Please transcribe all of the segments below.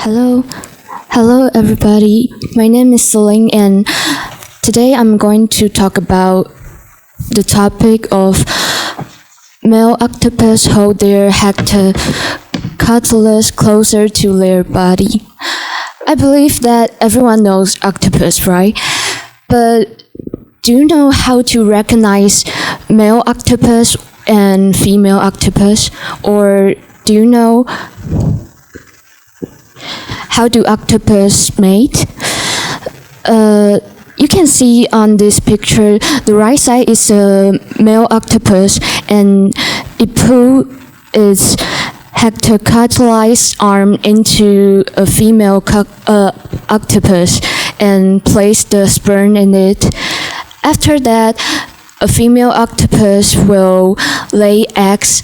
Hello, hello everybody. My name is Celine, and today I'm going to talk about the topic of male octopus hold their hectocotylus closer to their body. I believe that everyone knows octopus, right? But do you know how to recognize male octopus and female octopus? Or do you know how do octopus mate? You can see on this picture, the right side is a male octopus, and it put its hectocotylized arm into a female octopus and placed the sperm in it. After that, a female octopus will lay eggs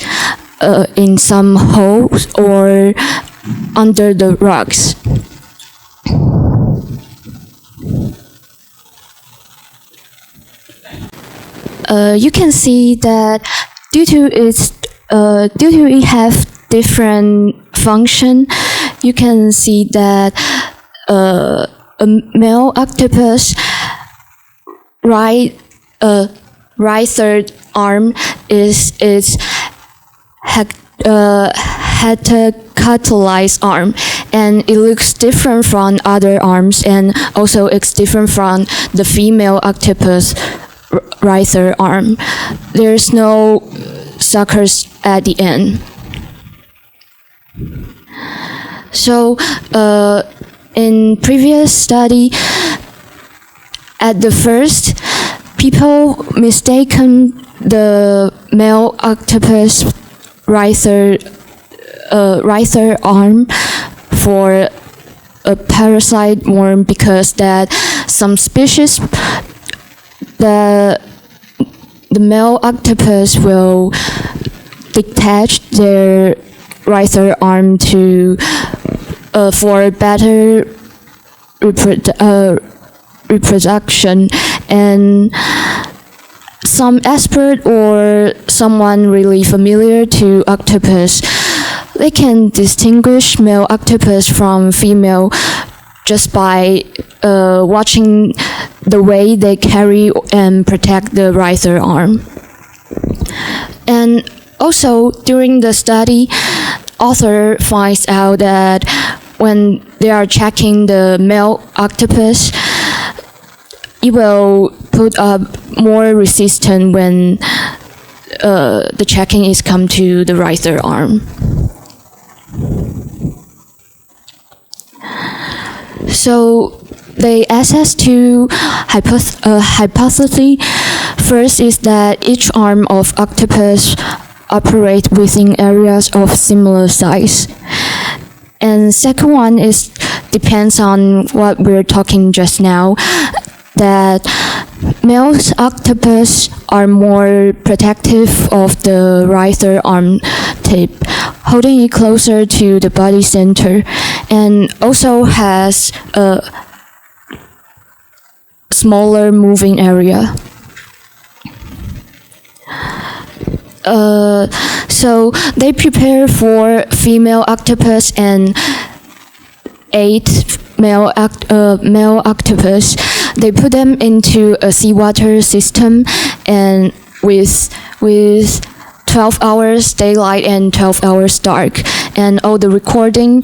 in some holes or under the rocks. You can see that due to it have different function, you can see that a male octopus right third arm is its hectocotylized arm, and it looks different from other arms, and also it's different from the female octopus right third arm. There's no suckers at the end. So in previous study, at the first, people mistaken the male octopus right third arm for a parasite worm, because that some species the male octopus will detach their right third arm to for better reproduction, and some expert or someone really familiar to octopus, they can distinguish male octopus from female just by watching the way they carry and protect the right third arm. And also during the study, author finds out that when they are checking the male octopus, it will put up more resistance when the checking is come to the right third arm. So they assess two hypotheses. First is that each arm of octopus operate within areas of similar size. And second one is depends on what we're talking just now, that male octopus are more protective of the right third arm tip, holding it closer to the body center, and also has a smaller moving area. So they prepare for female octopus and 8 male octopus. They put them into a seawater system, and with 12 hours daylight and 12 hours dark, and all the recording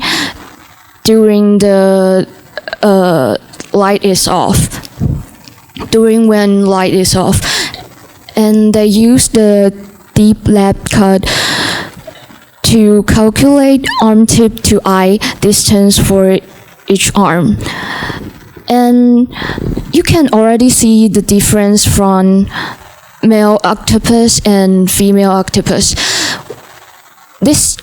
during the light is off, during when light is off. And they use the deep lab cut to calculate arm tip to eye distance for each arm. And you can already see the difference from male octopus and female octopus. This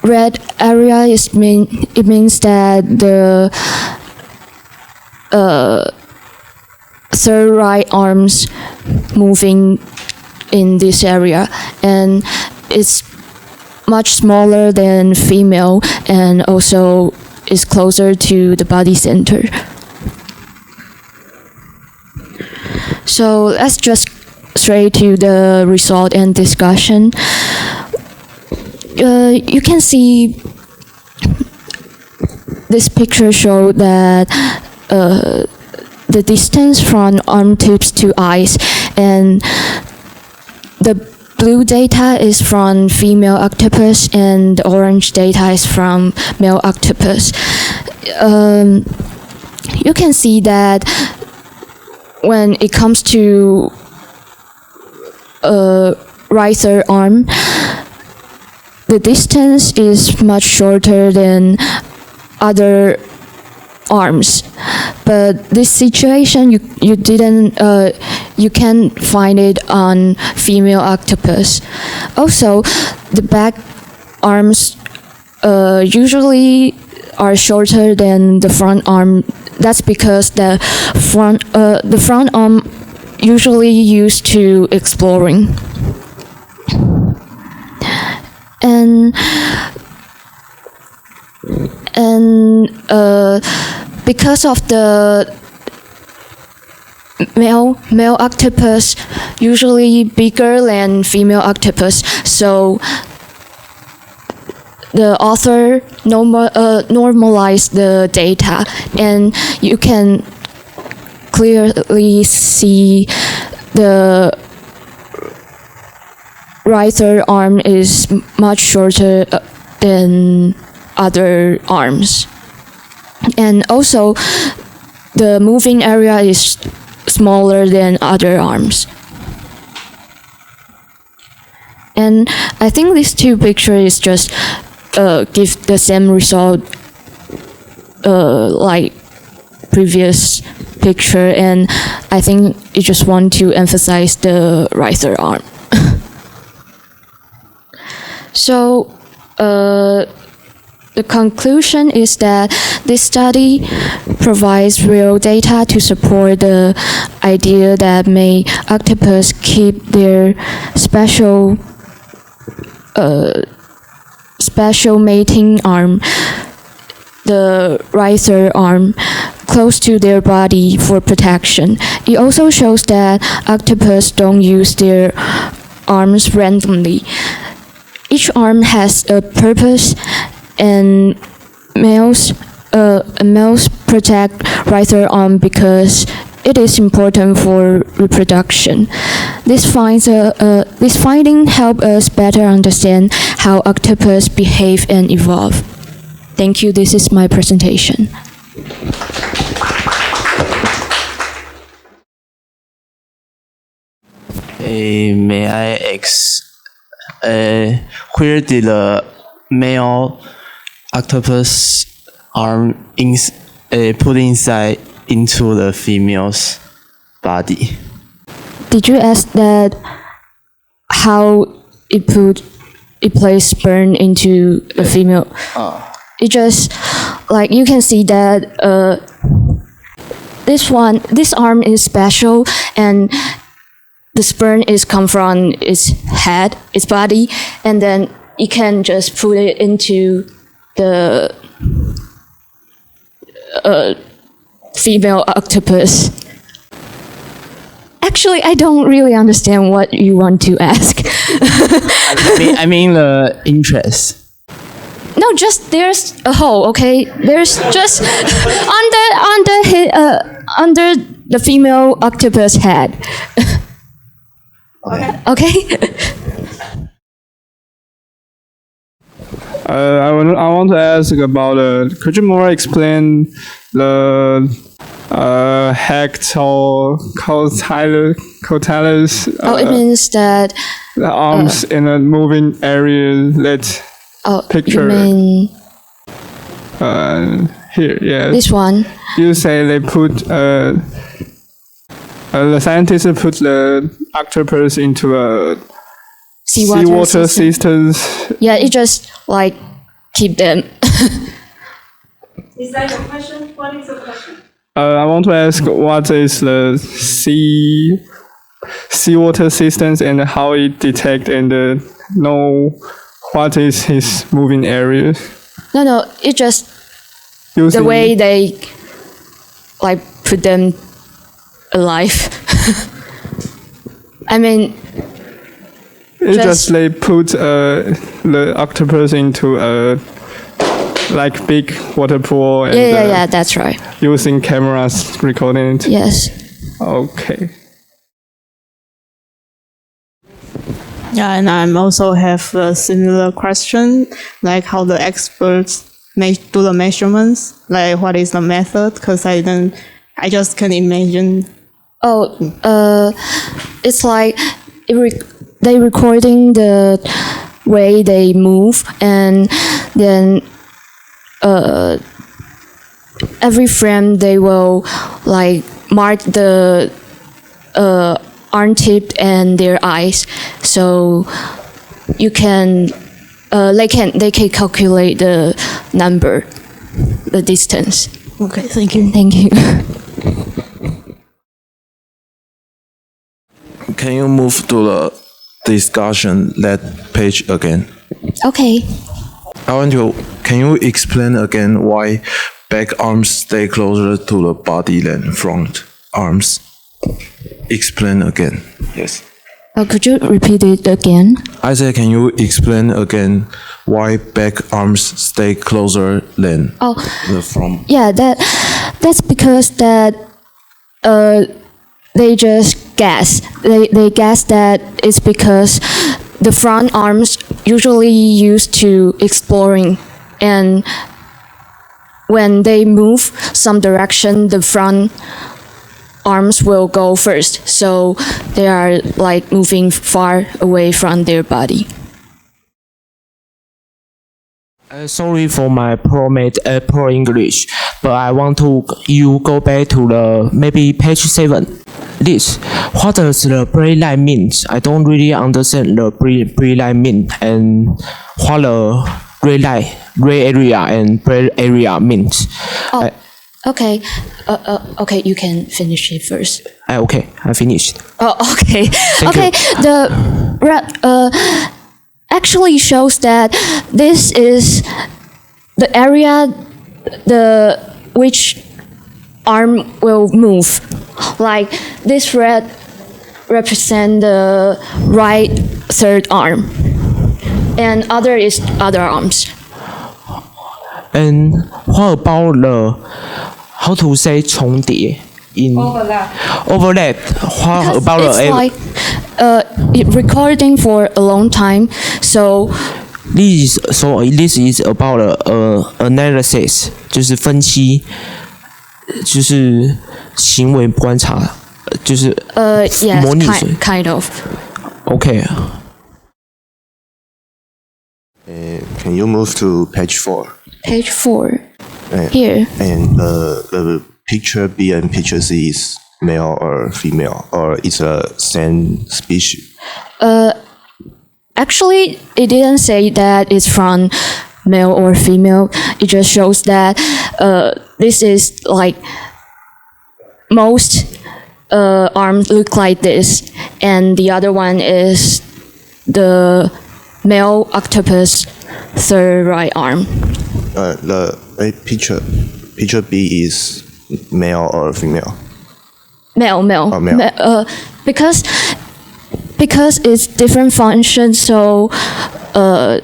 red area means that the third right arms moving in this area, and it's much smaller than female, and also is closer to the body center. So let's just straight to the result and discussion. You can see this picture shows that the distance from arm tips to eyes, and the blue data is from female octopus and the orange data is from male octopus. You can see that when it comes to right third arm, the distance is much shorter than other arms. But this situation you can find it on female octopus. Also, the back arms usually are shorter than the front arm. That's because the front arm usually used to exploring. And because of the male octopus usually bigger than female octopus, so the author normalized the data, and you can clearly see the right third arm is much shorter than other arms. And also, the moving area is smaller than other arms. And I think these two pictures just give the same result like previous picture, and I think you just want to emphasize the right third arm. So the conclusion is that this study provides real data to support the idea that male octopus keep their special mating arm, the right third arm, close to their body for protection. It also shows that octopus don't use their arms randomly. Each arm has a purpose, and males protect right third arm because it is important for reproduction. This finding help us better understand how octopus behave and evolve. Thank you. This is my presentation. May I ask, where did the male octopus arm put inside into the female's body? Did you ask that how it placed sperm into the female? It just like you can see that this arm is special, and the sperm is come from its head, its body, and then you can just put it into the female octopus. Actually, I don't really understand what you want to ask. I mean the interest. No, just there's a hole. Okay, there's just under the female octopus head. Okay. I want to ask about. Could you more explain the hect or cotilis? It means that the arms in a moving area. That picture. You mean here? Yeah. This one. You say they put. The scientists put the octopus into a seawater systems. Yeah, it just like keep them. Is that your question? What is your question? I want to ask what is the seawater systems and how it detect and know what is his moving areas. No, it just the way they like put them alive. I mean, it's just they put the octopus into a like big water pool and Yeah, that's right. using cameras recording it. Yes. Okay. Yeah, and I also have a similar question, like how the experts do the measurements, like what is the method? Because I just can imagine. Oh, it's like they recording the way they move, and then every frame they will like mark the arm tip and their eyes, so you can they can calculate the number, the distance. Okay, thank you. Thank you. Can you move to the discussion that page again? Okay. Can you explain again why back arms stay closer to the body than front arms? Explain again. Yes. Could you repeat it again? I said, can you explain again why back arms stay closer than the front? Yeah, that's because that they just guess. They guess that it's because the front arms usually used to exploring, and when they move some direction, the front arms will go first, so they are like moving far away from their body. Sorry for my poor English, but I want you go back to the maybe page 7. This, what does the bright light mean? I don't really understand the bright light mean, and what the gray area and bright area means. Oh, okay. Okay, you can finish it first. Okay, I finished. Oh, okay. Thank Okay, you. the red actually shows that this is the area which arm will move. Like this red represent the right third arm, and other is other arms. And what about how to say 重叠 in overlap? What Because about it's the like recording for a long time, so this is about analysis， 就是分析，就是行为观察，就是yes, 模拟。kind of. Okay. Can you move to page 4? Page 4. Uh, Here. And the picture B and picture C is male or female, or it's a same species? Actually, it didn't say that it's from male or female. It just shows that this is like most arms look like this, and the other one is the male octopus third right arm. Picture B is male or female? Male. Oh, male. Because it's different function, so it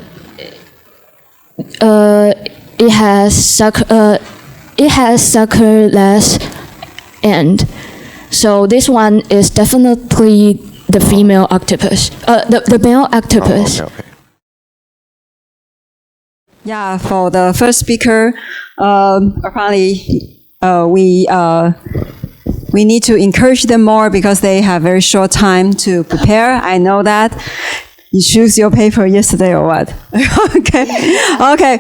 has suckerless end. So this one is definitely the female octopus. The male octopus. Oh, okay. Yeah, for the first speaker, apparently we need to encourage them more because they have very short time to prepare. I know that. You choose your paper yesterday or what? Okay.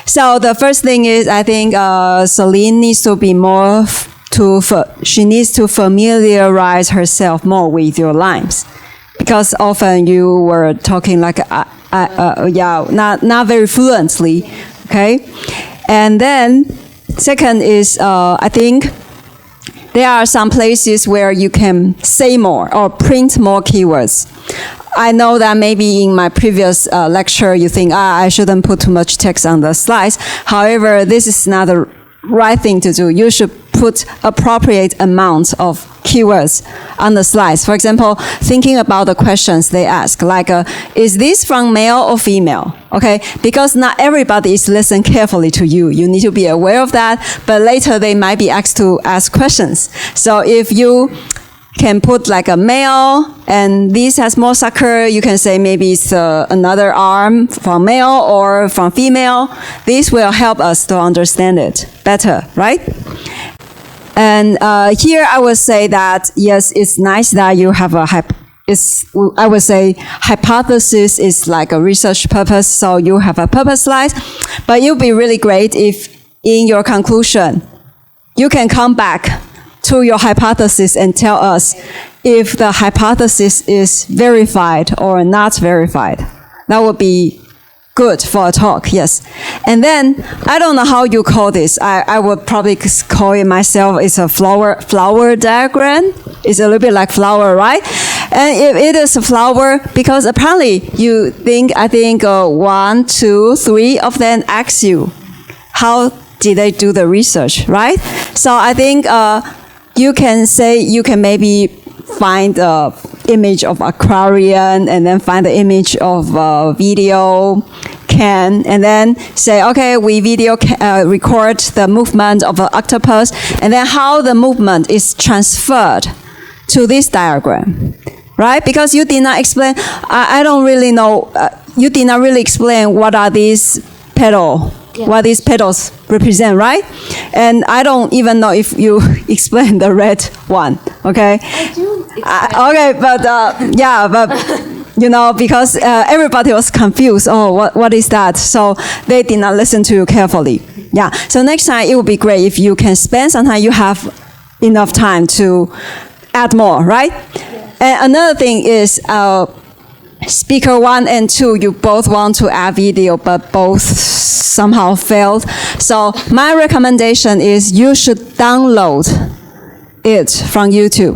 So the first thing is, I think Celine needs to be more she needs to familiarize herself more with your lines, because often you were talking like not very fluently. Okay, and then second is I think there are some places where you can say more or print more keywords. I know that maybe in my previous lecture you think I shouldn't put too much text on the slides. However, this is not right thing to do. You should put appropriate amount of keywords on the slides. For example, thinking about the questions they ask, like, is this from male or female? Okay, because not everybody is listening carefully to you. You need to be aware of that, but later they might be asked to ask questions. So if you can put like a male, and this has more sucker, you can say maybe it's another arm from male or from female. This will help us to understand it better, right? And here I would say that, yes, it's nice that you have I would say hypothesis is like a research purpose, so you have a purpose slide, but it would be really great if in your conclusion, you can come back to your hypothesis and tell us if the hypothesis is verified or not verified. That would be good for a talk, yes. And then, I don't know how you call this. I would probably call it myself, it's a flower diagram. It's a little bit like flower, right? And if it is a flower, because apparently I think 1, 2, 3 of them ask you, how did they do the research, right? So I think you can maybe find the image of aquarium and then find the image of video can, and then say, okay, we record the movement of an octopus, and then how the movement is transferred to this diagram, right? Because you did not explain, I don't really know, you did not really explain what are these petals. Yeah. What these petals represent, right? And I don't even know if you explain the red one, okay? I do okay, but because everybody was confused. Oh, what is that? So they did not listen to you carefully. Yeah. So next time it would be great if you can spend some time. You have enough time to add more, right? Yeah. And another thing is. Speaker 1 and 2, you both want to add video, but both somehow failed. So my recommendation is you should download it from YouTube.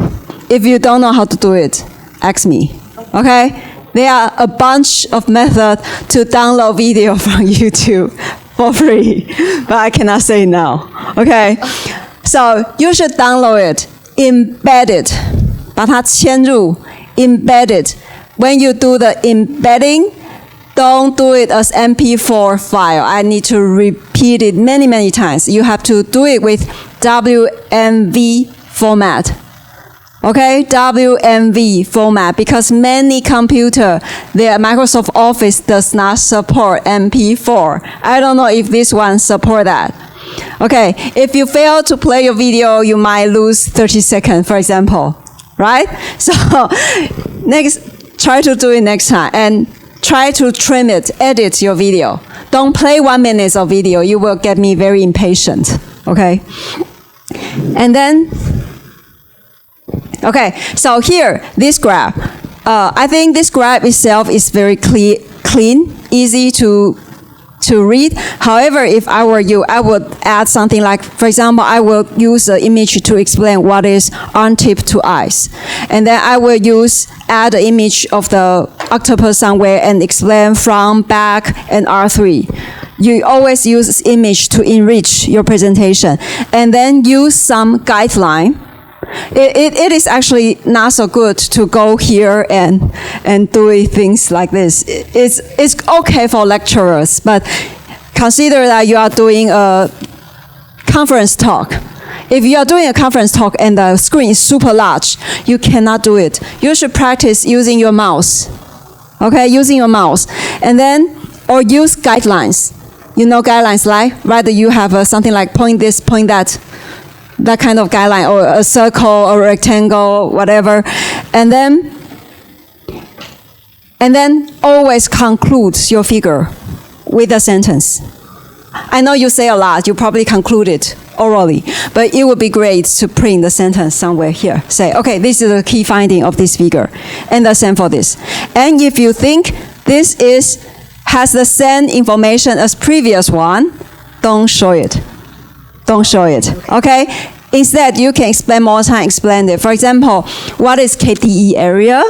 If you don't know how to do it, ask me, okay? There are a bunch of methods to download video from YouTube for free, but I cannot say now, okay? So you should download it, embed it, 把它嵌入, embed it. When you do the embedding, don't do it as MP4 file. I need to repeat it many, many times. You have to do it with WMV format. Okay, WMV format, because many computer, their Microsoft Office does not support MP4. I don't know if this one support that. Okay, if you fail to play your video, you might lose 30 seconds, for example, right? So try to do it next time and try to trim it, edit your video. Don't play 1 minute of video. You will get me very impatient, okay? And then, okay, so here, this graph. I think this graph itself is very clean, easy to read. However, if I were you, I would add something like, for example, I will use an image to explain what is arm tip to eyes. And then I will add an image of the octopus somewhere and explain from, back, and R3. You always use image to enrich your presentation. And then use some guideline. It is actually not so good to go here and do things like this. It's okay for lecturers, but consider that you are doing a conference talk. If you are doing a conference talk and the screen is super large, you cannot do it. You should practice using your mouse. Okay, using your mouse. And then, or use guidelines. You know guidelines, right? Rather you have something like point this, point that. That kind of guideline, or a circle, or a rectangle, whatever. And then always conclude your figure with a sentence. I know you say a lot, you probably conclude it orally, but it would be great to print the sentence somewhere here. Say, okay, this is the key finding of this figure, and the same for this. And if you think this has the same information as previous one, don't show it. Don't show it, okay? Instead, you can spend more time explaining it. For example, what is KDE area?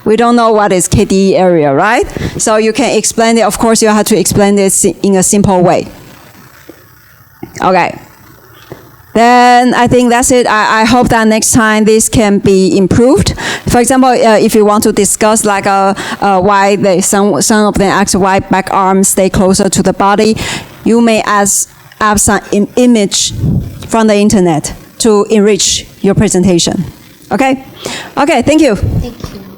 We don't know what is KDE area, right? So you can explain it. Of course, you have to explain this in a simple way. Okay. Then I think that's it. I hope that next time this can be improved. For example, if you want to discuss like why some of them ask why back arms stay closer to the body, you may have some image from the internet to enrich your presentation. Okay? Okay, thank you. Thank you.